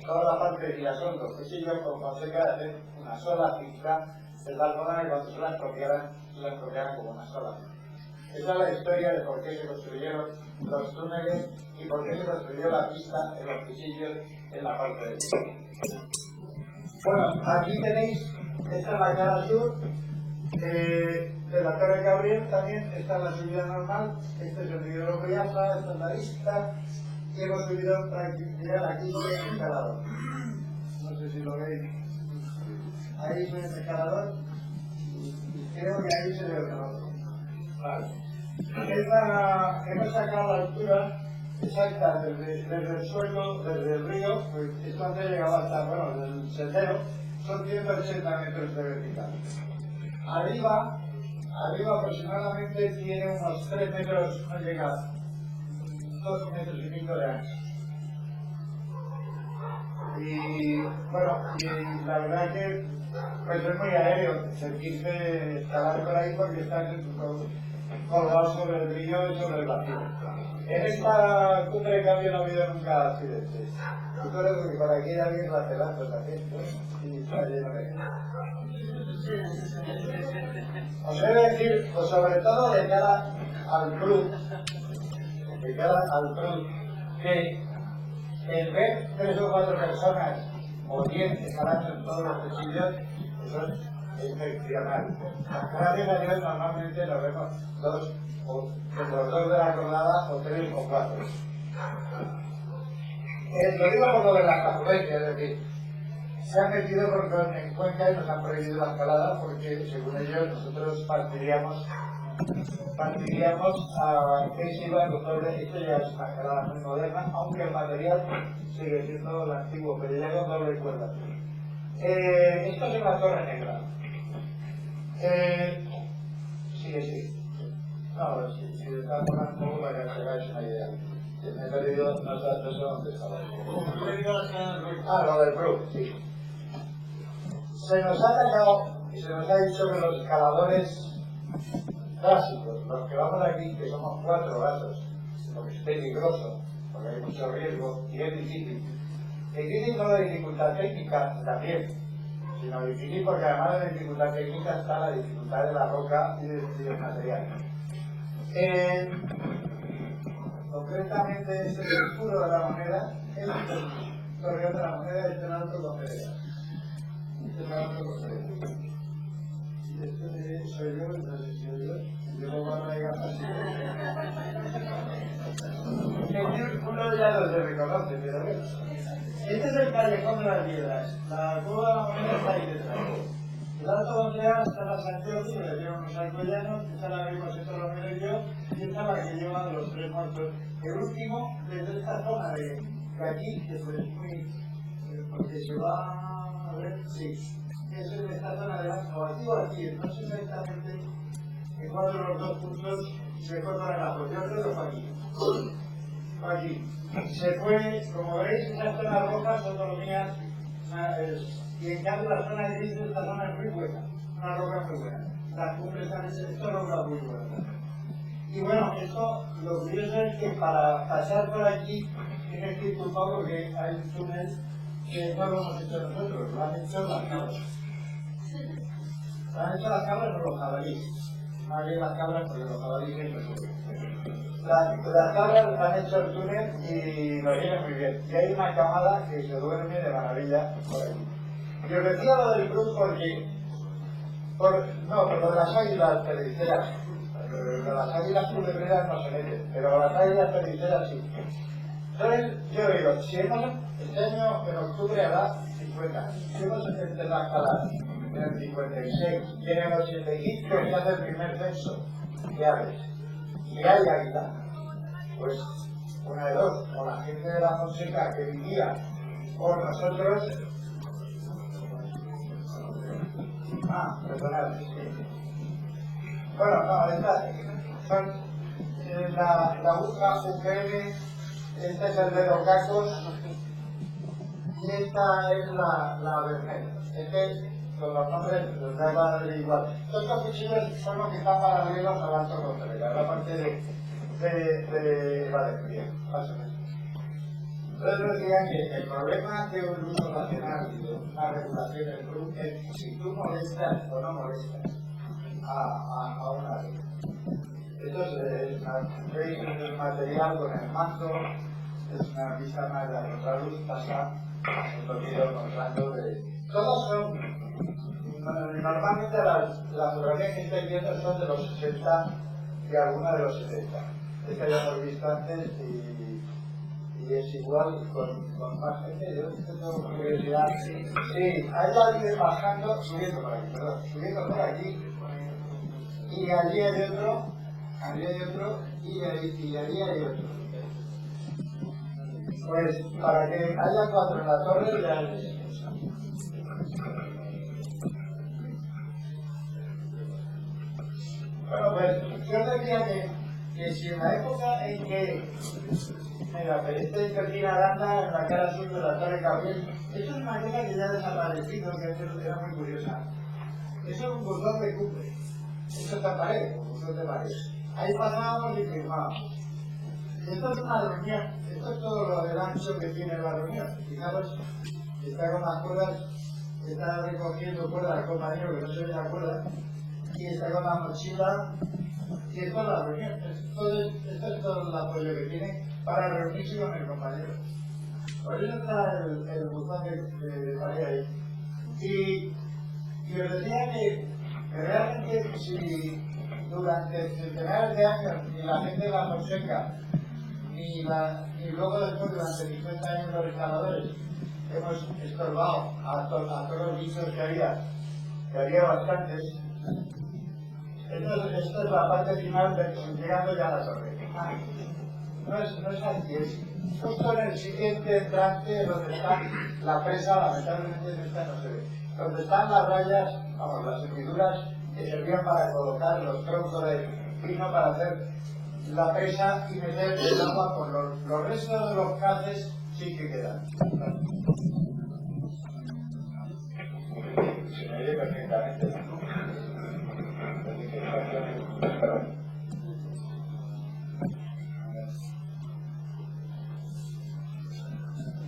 toda la parte de Mirasol, los cuchillos con Fonseca, de hacer una sola finca de tal forma que cuando se la expropiaran como una sola finca. Esa es la historia de por qué se construyeron los túneles y por qué se construyó la pista en los cuchillos en la parte del sur. Bueno, aquí tenéis, esta es la cara sur de la Torre Gabriel, también está la subida normal, este es el río de Lopriaza, esta es la vista, y hemos subido prácticamente aquí el escalador. No sé si lo veis. Ahí es el escalador, y creo que ahí se ve el otro. Vale. Hemos sacado la altura exacta desde el suelo, desde el río, pues esto antes llegaba hasta, bueno, desde el sendero, son 180 metros de vertical. Arriba aproximadamente tiene unos 3 metros, no llega, 2 metros y pico de ancho. Y bueno, y la verdad es que pues es muy aéreo sentirse escalar por ahí porque estás colgado sobre el río y sobre el vacío. En esta cumbre de cambio no ha habido nunca accidentes. Yo creo que por aquí hay alguien lacerando también, ¿no? Y está lleno de... Os he de decir, pues sobre todo de cara al club, que el ver 3 o 4 personas o 10 escalando en todos los cuchillos, eso es excepcional. Gracias a Dios normalmente lo vemos 2 o los 2 de la colada o 3 o 4. Lo digo por lo de la afluencia, es decir, se han metido en Cuenca y nos han prohibido la escalada porque según ellos nosotros partiríamos a que se iba a doble. Esto ya es una escalada muy moderna, aunque el material sigue siendo el antiguo, pero ya con doble cuerda. Esto es en la Torre Negra. Sí. No, si está por un poco para que os hagáis una idea. Me he perdido, no sé dónde estaba. Lo del Brook, sí. Se nos ha atacado y se nos ha dicho que los escaladores clásicos, los que vamos aquí, que somos 4 gatos, porque es peligroso, porque hay mucho riesgo y es difícil. Difícil no de dificultad técnica también, sino difícil porque además de la dificultad técnica está la dificultad de la roca y del material. Concretamente este es el escudo de la moneda, el torreón de la moneda es el alto Conferencia. Y este soy yo, entonces soy yo. Yo voy a llegar así. Uno ya no se reconoce, pero bueno. Este es el callejón de las piedras. La cueva de la moneda está ahí detrás. El alto Conferencia está la San Jordi, que le llevan unos alcoyanos, esta la vimos en Torromero y yo, y esta la que llevan los 3 muertos. El último, desde esta zona de aquí, que es muy... porque se va a ver, sí. Eso es esta zona de la aquí, no sé exactamente en cuál de los 2 puntos se corta el ajo. Yo creo que fue aquí. Aquí. Se fue, como veis, esas zonas rojas son dolomías, y en cambio la zona gris de esta zona es muy buena, una roca muy buena. Las cumbres han hecho esto roca muy buena. Y bueno, esto, lo curioso es que para pasar por aquí tienes que ir culpado porque hay un túnel que no lo hemos hecho nosotros, lo han hecho las cabras. Lo han hecho las cabras o los jabalíes. Más bien las cabras porque los jabalíes no suben. Las cabras han hecho el túnel y lo viene muy bien. Y hay una camada que se duerme de maravilla por aquí. Y os decía lo del Brook porque... por lo de las águilas perdiceras. Las águilas culebreras no se meten, pero las águilas perdiceras sí. Entonces, yo digo, si este año en octubre hará 50, si hemos empezado a escalar en el 56 y en el 85 se hace el primer censo de aves y hay águila, pues una de dos, o la gente de la Fonseca que vivía con nosotros. Perdonad. Bueno, no, estas son la aguja UPM, este es el dedo cacos y esta es la Bernet. Con los nombres los da igual. Estos cuchillos son los que están paralelos al alto Conferencia, la parte de Valencia. Entonces decían que el problema de un uso nacional y de una regulación del club es si tú molestas o no molestas a una ave. Esto es un material con el manto, es una vista más de la contraluz, pasa un poquito con rango de... Todos son, normalmente las fotografías que estáis viendo son de los 60 y alguna de los 70. Esta ya hemos visto antes y es igual con más gente. Yo tengo curiosidad. Sí, hay alguien bajando, subiendo por aquí, subiendo por aquí. Y allí hay otro, y allí hay otro. Pues para que haya 4 en la torre ya es... Bueno, pues yo decía que si en la época en que, mira, pero este Cortina Aranda en la cara sur de la Torre Gabriel, esto es una cosa que ya ha desaparecido, que antes era muy curiosa. Eso es un buzón de cumbre, eso está en pared, un buzón de pared. Ahí pasábamos y firmábamos. Esto es una reunión, esto es todo lo del ancho que tiene la reunión. Fijaros, está con las cuerdas, está recogiendo cuerdas el compañero que no se veía cuerdas, y está con la mochila, y esto es la reunión. Esto es todo el apoyo que tiene para reunirse con el compañero. Por eso está el buzón de pared ahí. Y os decía que realmente si durante centenares de años ni la gente de la Fonseca ni luego después durante 50 años los restauradores hemos estorbado a todos los bichos que había bastantes. Esta es la parte final llegando ya a la torre. No es aquí, es justo en el siguiente entrante donde está la presa, lamentablemente no se ve. Donde están las rayas, vamos, las hendiduras que servían para colocar los troncos de pino para hacer la presa y meter el agua por los restos de los caces sí que quedan. Se me oye perfectamente, ¿no?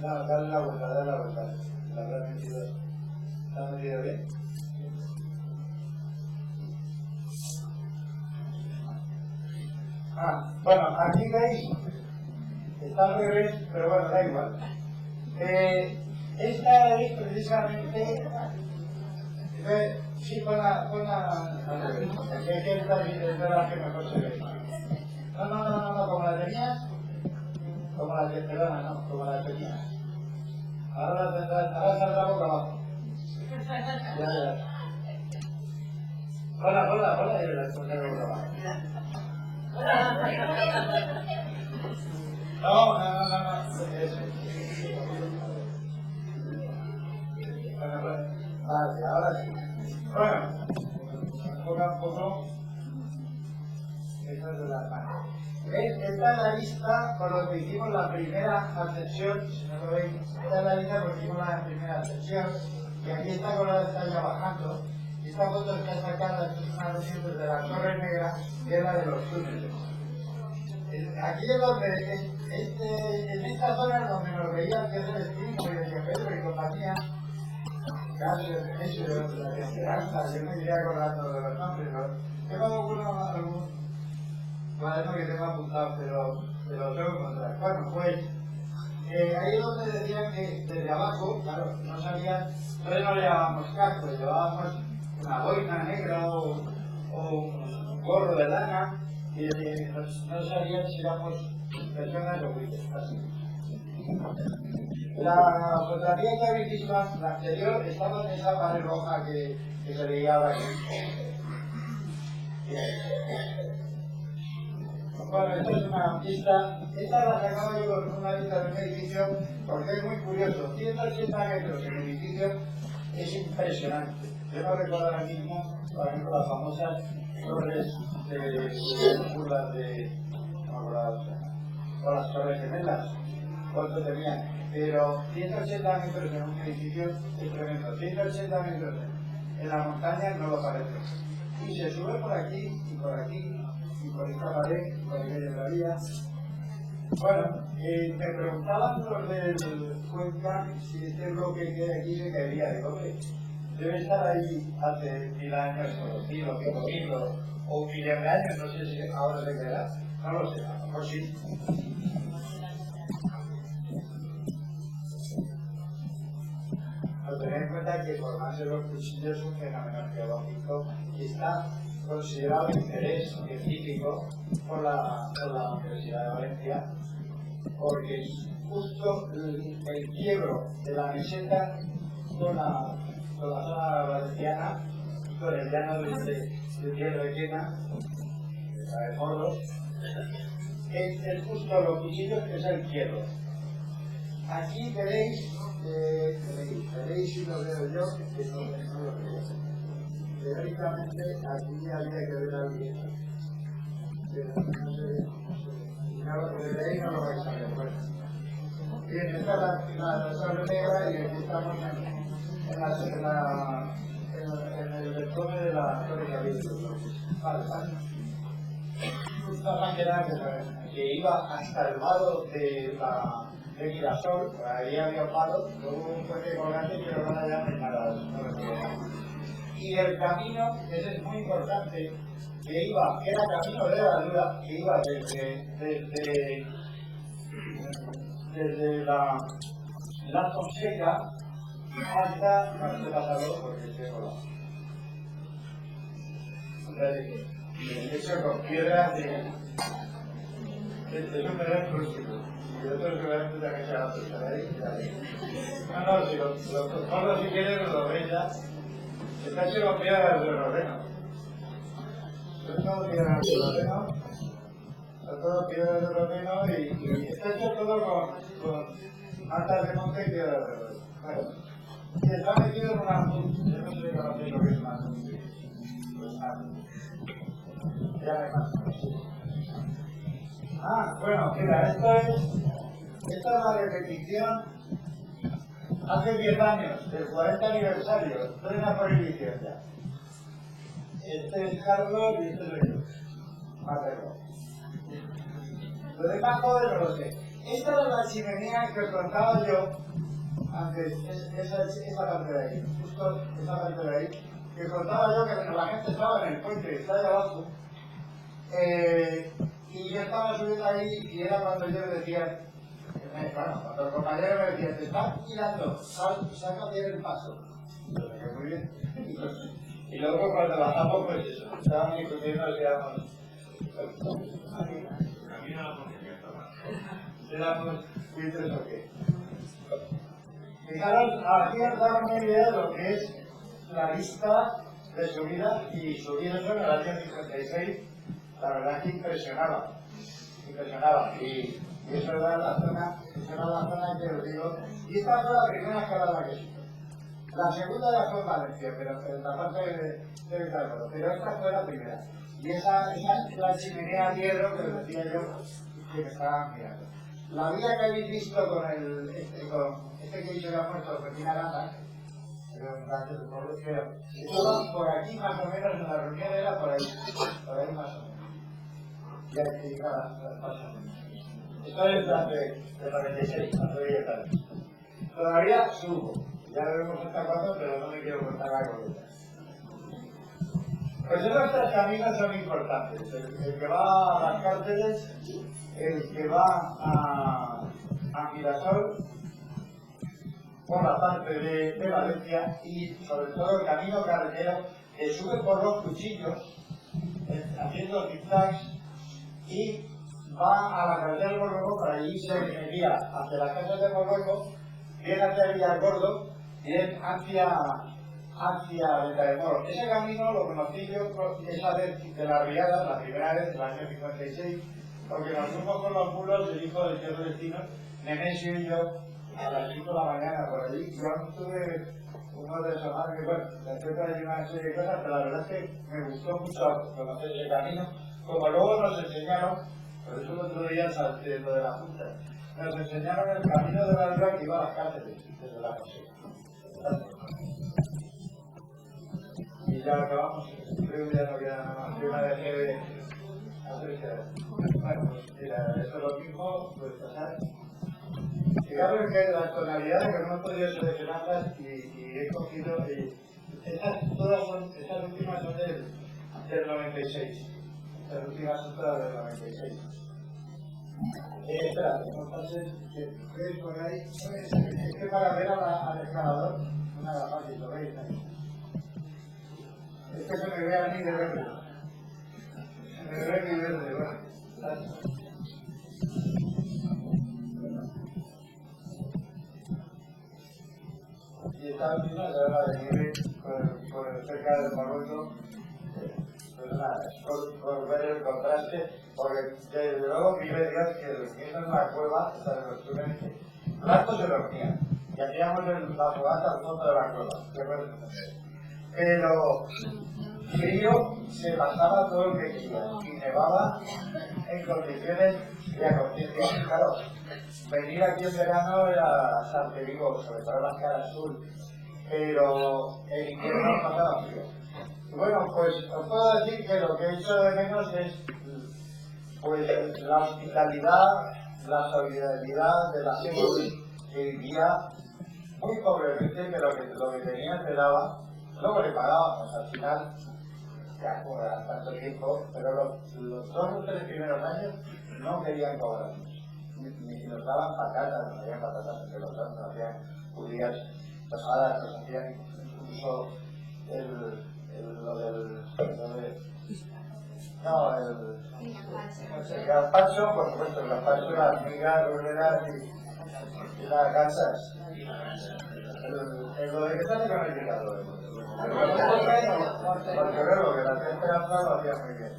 No, dale la vuelta. La habrás metido. ¿La has metido bien? Bueno, aquí veis, está al revés, pero bueno, da igual. Esta es precisamente, sí, pon al revés, porque es que esta es de las que mejor se ve. No, como la tenías, como la tenías. Ahora saldrá boca abajo. Ya. Hola, y la pondré boca abajo. No. Eso. Vale, ahora sí. Bueno, poco a poco. Eso es de las manos. Esta es la lista con lo que hicimos la primera ascensión. Si no lo veis, esta es la lista con lo que hicimos la primera ascensión. Y aquí está con la está ya bajando. Y esta foto está sacada, esto es una versión desde la Torre Negra, que es la de los túneles. Aquí es donde, en esta zona es donde nos veían que es el espíritu de Pedro y compañía. Casi eso de la esperanza, yo me iría acordando de los nombres, pero tengo algún cuaderno que tengo apuntado, pero lo tengo que encontrar. Bueno, pues ahí es donde decían que desde abajo, claro, no sabían, entonces no llevábamos casco, llevábamos una boina negra o un gorro de lana y no sabían si éramos personas o buitres, así. La fotografía que habéis visto, la anterior, estaba en esa pared roja que se veía ahora aquí. Bueno, esto es una pista. Esta la sacaba yo con una vista de un edificio porque es muy curioso. 180 metros en el edificio es impresionante. Yo no recuerdo ahora mismo, por ejemplo, las famosas torres de curvas de. No me acuerdo, o las torres gemelas, cuánto tenían. Pero 180 metros en un edificio es tremendo. 180 metros en la montaña no lo parece. Y se sube por aquí y por aquí. Y por esta pared, por aquella todavía. Bueno, me preguntaban los del Cuenca si este bloque que hay aquí se caería de hombre. Debe estar ahí hace 1000 años, o 1000 o 5000 o 1000 de años, no sé si ahora se caerá. No lo sé, a lo mejor sí. Pero tened en cuenta que formarse los cuchillos es un fenómeno arqueológico que está considerado de interés científico por la Universidad de Valencia, porque justo el quiebro de la meseta con la zona valenciana, con el llano de Tierra de Quena, de Morros, es justo los cuchillos que es el quiebro. Aquí veréis si lo veo yo, que no lo veo. Teóricamente aquí habría que ver a alguien Desde ahí no lo vais a ver. Bueno. Bien, esta es la sable negra y aquí estamos en el retome de la Torre de David. Vale, vale. Esta máquina que iba hasta el vado de Girasol, por ahí había un vado, luego un puente colgante, pero ahora ya no hay nada. Y el camino, ese es muy importante, que era camino de levadura, que iba desde la Fonseca hasta no pasado porque se colado. Hecho con piedras de eso me da rústico y otros que vean puta que se haga puta de ahí. No, si lo controlo si quieres lo veis ya. Está hecho con piedras de Rodeno. Está todo piedras de Rodeno y está hecho todo con altas de monte y piedras de Rodeno. Bueno, y está metido en una azul. Yo no sé si conocéis lo que es una azul. Pues nada. Ya no hay más. Bueno, mira, esta es la repetición hace 10 años, del 40 aniversario, plena prohibición ya. Este es Carlos y este soy yo. Marrero. Lo demás joder no lo sé. Esta era la chimenea que os contaba yo antes, esa parte de ahí, justo esa parte de ahí, que contaba yo que la gente estaba en el puente, está ahí abajo. Y yo estaba subiendo ahí y era cuando yo le decía, cuando el compañero me decía, te estás girando, saca bien el paso. Yo le dije, muy bien. Y luego cuando bajamos, pues eso, estábamos discutiendo si éramos... ¿Éramos filtros o qué? Fijaros, aquí os da una idea de lo que es la lista de subida, y subir eso en el año 56. La verdad que impresionaba. Y eso era la zona que os digo. Y esta fue la primera escalada que hizo. La segunda ya fue en Valencia, pero en la parte de Vitalboro. Pero esta fue la primera. Y esa es la chimenea de hierro que os decía yo que me estaban mirando. La vía que habéis visto con este que hizo la muerto, Joaquín Aranda, estaba por aquí más o menos, en la reunión era por ahí más o menos. Y aquí nada, más o menos. Esto es de 96, hace 10 años. Todavía subo, ya lo vemos hasta cuándo, pero no me quiero contar la coleta. Pues esos tres caminos son importantes, el que va a las cárceles, el que va a Girasol, por la parte de Valencia y sobre todo el camino carretero que sube por los cuchillos haciendo zigzags y va a la carretera de Borgoño, por allí se iría hacia las casas de Borgoño, bien hacia Villargordo, bien hacia Ventademoro. Ese camino lo conocí yo esa vez de la Riada, la primera vez del año 56, porque nos fuimos con los mulos del hijo del tío vecino, Nemesio y yo, a las 5 de la mañana por allí. Yo tuve uno de esos años, bueno, etcétera, y una serie de cosas, pero la verdad es que me gustó mucho conocer ese camino, como luego nos enseñaron, por eso el otro día salté lo de la Junta, nos enseñaron el camino de la Riada que iba a las cárceles, desde la Fonseca. Y ya acabamos, creo que ya no queda nada más, yo una vez que bueno, pues mira, eso es lo mismo, pues pasar. Fijaros que las tonalidades que no he podido seleccionarlas y he cogido, estas últimas son del 96. Estas últimas son todas del 96. Espera, no pases, que veis por ahí. Es que para ver al escalador, no nada fácil, lo veis ahí. Es que se me ve a mí de verde. Se me ve mi verde, bueno. Y esta última es la de nieve por cerca del Marruecos. Pues nada, es por ver el contraste, porque desde luego vive Dios que durmiendo en la cueva, esta de los túneles, rato se dormía. Y hacíamos la fogata al fondo de la cueva. Pero frío se pasaba todo el que quería y nevaba en condiciones de acontecer. Claro, venir aquí en verano era bastante vivo, sobre todo en las caras sur, pero en invierno pasaba frío. Y bueno, pues os puedo decir que lo que he hecho de menos es pues la hospitalidad, la solidaridad de la gente que vivía muy pobremente, pero que lo que tenía te daba. Luego le pagábamos al final, ya por tanto tiempo, pero los 2 o 3 primeros años no querían cobrarnos. Ni nos daban patatas, nos hacían patatas entre los dos, nos hacían judías pasadas, nos hacían incluso el gazpacho, por supuesto, el gazpacho, las migas, ruleras y las gansas. Lo de que sale con el llegado. Porque luego que la esperanza lo hacía muy bien.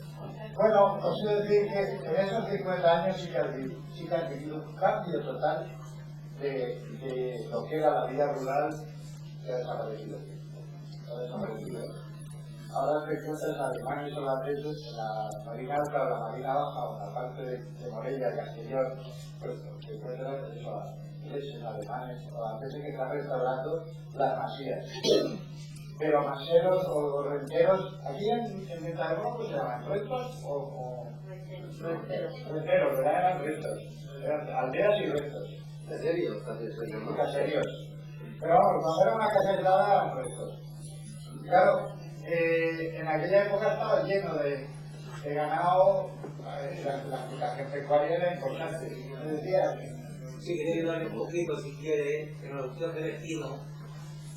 Bueno, os quiero decir que en esos 50 años sí que ha habido un cambio total de lo que era la vida rural, que ha desaparecido. Ahora te encuentras alemanes holandeses en la Marina Alta o la Marina Baja o en la parte de Morella, Castellón, pues te encuentras ingleses, alemanes, holandeses que están restaurando las masías. Pero maseros o renteros, aquí en Metademono se llaman rentos o renteros, ¿verdad? Eran rentos, eran aldeas y rentos. Caseríos. Pero vamos, cuando era una casa aislada eran rentos. Claro, en aquella época estaba lleno de ganado, la explotación pecuaria era importante. Me decía, sí, quería ayudarle un poquito, si quiere, en la opción del destino,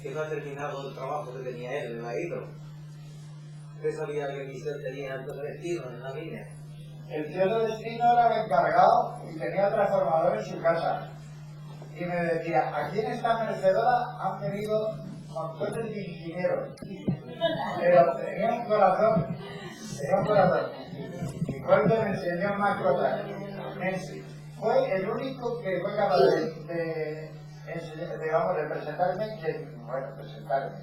que no ha terminado el trabajo que tenía él en la hidro. ¿Usted sabía que Michel tenía el destino en la línea? El tío del destino era el encargado y tenía transformador en su casa. Y me decía, aquí en esta mecedora han venido montones de ingenieros. Pero tenía un corazón. Y cuando me enseñó más cosas, fue el único que fue capaz de presentarme.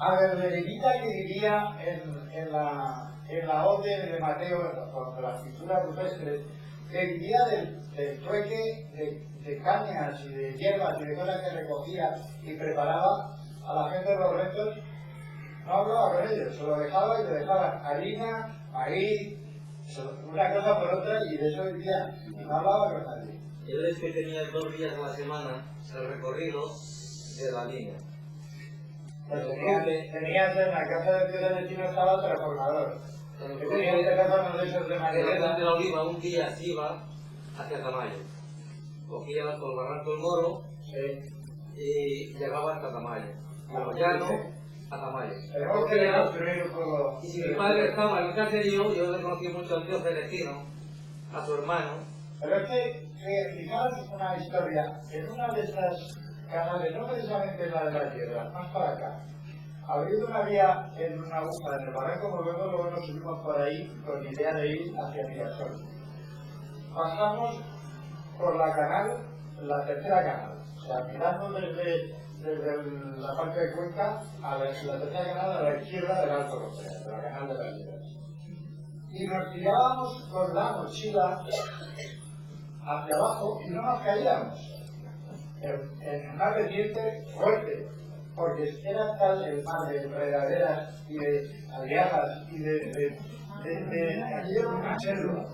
A ver, Veredita que diría en la ode de Mateo, con las pinturas rupestres, que vivía del trueque de cañas y de hierbas y de cosas que recogía y preparaba a la gente de los restos. No hablaba con ellos, se lo dejaba y le dejaban harina, maíz, una cosa por otra, y de eso vivía, y no hablaba con nadie. Él es que tenía 2 días a la semana el recorrido de la línea. Pues tenías en la casa del tío del destino estaba el transformador. Que tenía un teléfono de esos de En madera. de la Oliva un día se iba hacia Tamayo. Cogía por el Barranco del Moro y llegaba hasta Tamayo. Como llano a Tamayo. Tenemos que construir un poco. Y si mi padre estaba en el caserío, yo le conocí mucho al tío Celestino, a su hermano. Pero es que fijaos una historia, en una de esas canales, no precisamente en la de la tierra, más para acá, abriendo una vía en una aguja en el barranco, luego nos subimos por ahí con la idea de ir hacia Mirasol. Pasamos por la canal, la tercera canal, o sea, mirando desde la parte de Cuenca a la tercera canal a la izquierda del Alto Rosario, de la canal de las Lieras. Y nos tirábamos con la mochila hacia abajo y no nos caíamos en una vertiente fuerte, porque era tal el mar de enredaderas y de aldeadas y de aquello era una selva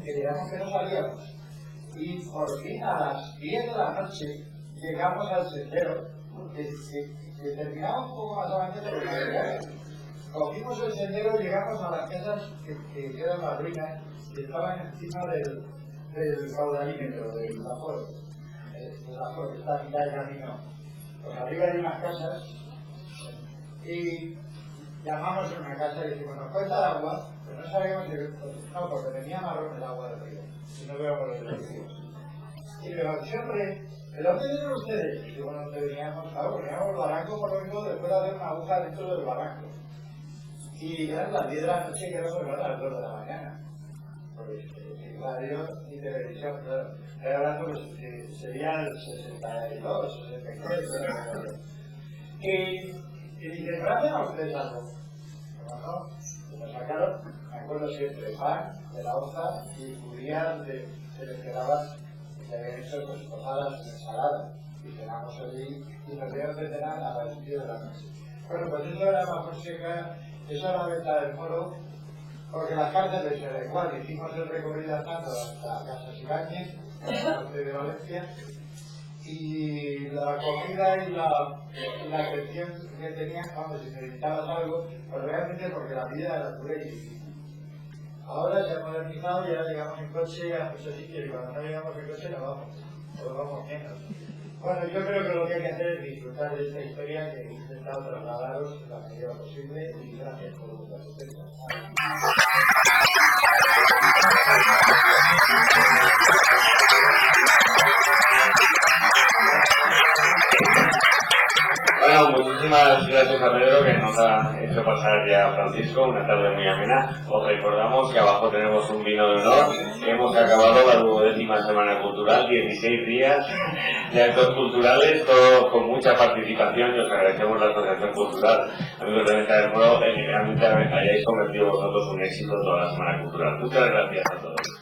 que digamos que no salíamos, y por fin a las 10 de la noche llegamos al sendero que terminaba un poco más adelante por la carretera. Cogimos el sendero y llegamos a las casas que eran las ruinas y estaban encima del caudalímetro, del aforo, que está a mitad del camino. Pues arriba hay unas casas y llamamos a una casa y decimos, ¿nos puede dar agua? Pero no sabíamos si... No, porque tenía marrón el agua del río, si no veíamos los edificios. Y le digo, siempre, ¿de dónde vienen ustedes? Y digo, ¿dónde veníamos? Claro, veníamos al barranco por lo mismo después de hacer una aguja dentro del barranco. Y eran las 10 de la noche, que era sobre las 2 de la mañana. Porque radio y televisión, claro. Estoy hablando que sería el 62, 63. Y dicen, ¿no hacen a ustedes algo? como no, nos sacaron, me acuerdo siempre, pan de la hoja y judías se les quedaban, que habían hecho pues tomadas en ensalada, y cenamos allí, y nos dieron de cenar a las 10 de la noche. Bueno, pues eso era más Fonseca, eso era la venta del Moro, porque las cárceles era igual, hicimos el recorrido andando hasta Casas Ibáñez, en el norte de Valencia, y la comida y la atención que tenían, vamos, si necesitabas algo, pues realmente porque la vida era dura y difícil. Ahora se ha modernizado y ahora llegamos en coche a muchos sitios y cuando no llegamos en coche nos vamos menos. Bueno, yo creo que lo que hay que hacer es disfrutar de esta historia que he intentado trasladaros la medida posible y gracias por vuestra asistencia. Bueno, muchísimas gracias a Pedro que nos ha hecho pasar ya a Francisco una tarde muy amena. Os recordamos que abajo tenemos un vino de honor. Hemos acabado la 12ª Semana Cultural, 16 días de actos culturales, todos con mucha participación y os agradecemos la Asociación Cultural. Amigos de Venta del Moro, que realmente hayáis convertido vosotros un éxito toda la Semana Cultural. Muchas gracias a todos.